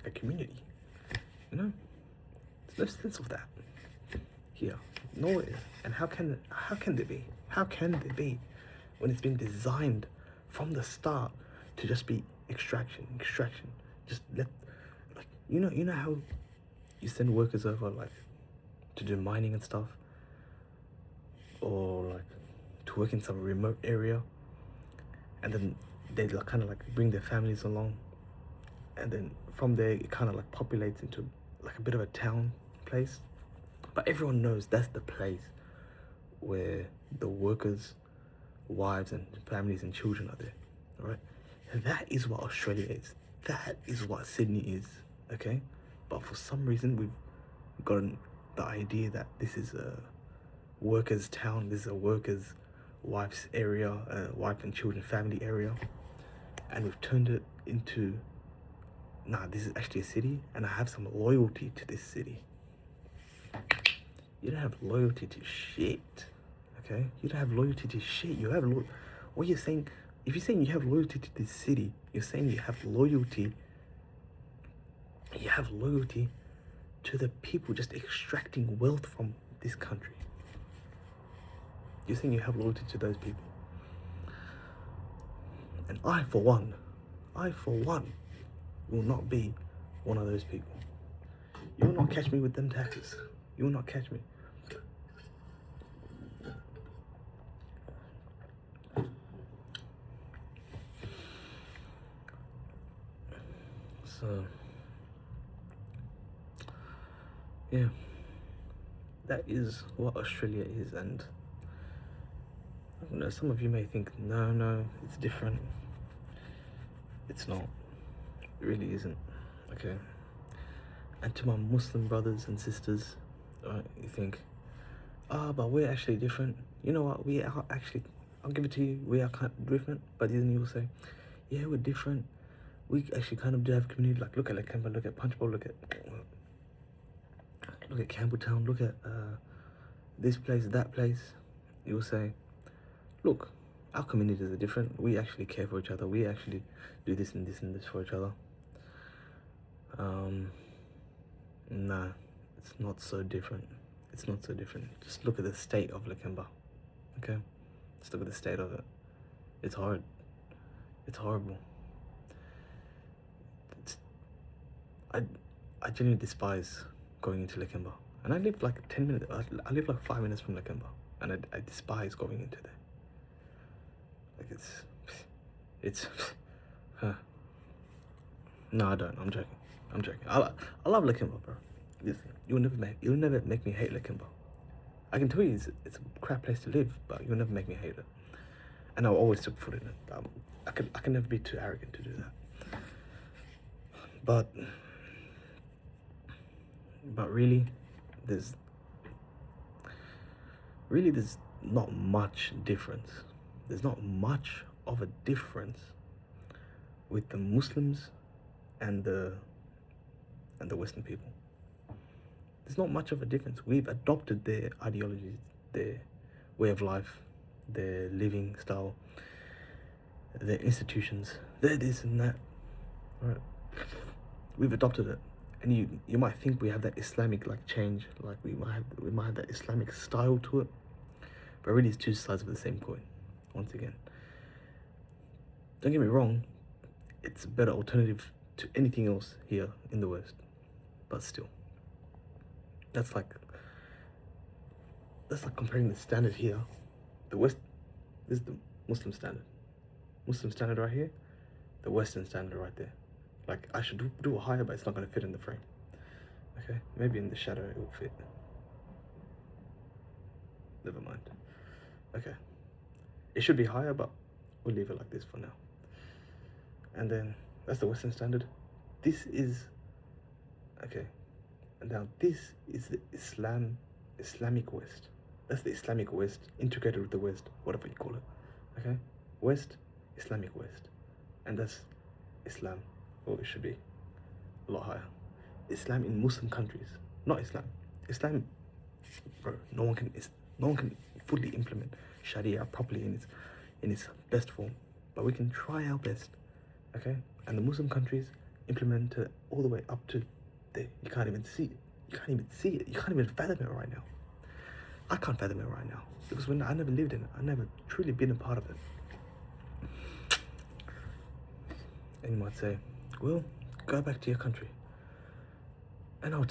a community. You know, there's no sense of that here. No, and how can there be? How can there be when it's been designed from the start to just be extraction? Just let, like, you know how you send workers over like to do mining and stuff, or like to work in some remote area, and then they like, kind of like bring their families along, and then from there it kind of like populates into like a bit of a town place, but everyone knows that's the place where the workers' wives and families and children are there. All right, and that is what Australia is. That is what Sydney is. Okay, but for some reason we've gotten the idea that this is a workers' town, this is a workers' wife's area, wife and children family area, and we've turned it into, nah, this is actually a city, and I have some loyalty to this city. You don't have loyalty to shit, okay? You don't have loyalty to shit. You have what you're saying, if you're saying you have loyalty to this city, you're saying you have loyalty to the people just extracting wealth from this country. You're saying you have loyalty to those people. And I, for one, will not be one of those people. You will not catch me with them taxes. You will not catch me. So, yeah, that is what Australia is. And I don't know, some of you may think, no, it's different. It's not. It really isn't. Okay. And to my Muslim brothers and sisters, right, you think, but we're actually different. You know what? We are actually, I'll give it to you, we are kind of different. But then you'll say, yeah, we're different. We actually kind of do have community. Like, look at Lakemba, look at Punchbowl, look at Campbelltown, look at this place, that place. You'll say, look, our communities are different. We actually care for each other. We actually do this and this and this for each other. Nah, it's not so different. It's not so different. Just look at the state of Lakemba, okay? Just look at the state of it. It's hard. It's horrible. I genuinely despise going into Lakemba. And I live like 10 minutes, I live like 5 minutes from Lakemba. And I despise going into there. Like it's, huh. No, I don't, I'm joking. I love Lakemba, bro. Listen, you'll never make me hate Lakemba. I can tell you it's a crap place to live, but you'll never make me hate it. And I'll always step foot in it. I can never be too arrogant to do that. But really, there's not much difference. There's not much of a difference with the Muslims and the Western people. There's not much of a difference. We've adopted their ideologies, their way of life, their living style, their institutions, their this and that. Right? We've adopted it. And you might think we have that Islamic like change, like we might have that Islamic style to it, but really it's two sides of the same coin. Once again, don't get me wrong, it's a better alternative to anything else here in the West, but still, that's like comparing the standard here. The West is the Muslim standard right here, the Western standard right there. Like, I should do it higher, but it's not going to fit in the frame. Okay, maybe in the shadow it will fit. Never mind. Okay, it should be higher, but we'll leave it like this for now. And then that's the Western standard. This is okay. And now this is the Islamic West. That's the Islamic West integrated with the West, whatever you call it. Okay, West, Islamic West, and that's Islam. Well, it should be a lot higher. Islam in Muslim countries, not Islam. Islam, bro. No one can fully implement Sharia properly in its best form, but we can try our best, okay? And the Muslim countries, implemented all the way up to there. You can't even see it. You can't even see it. You can't even fathom it right now. I can't fathom it right now because when I never lived in it, I never truly been a part of it. And you might say, well, go back to your country. And I'll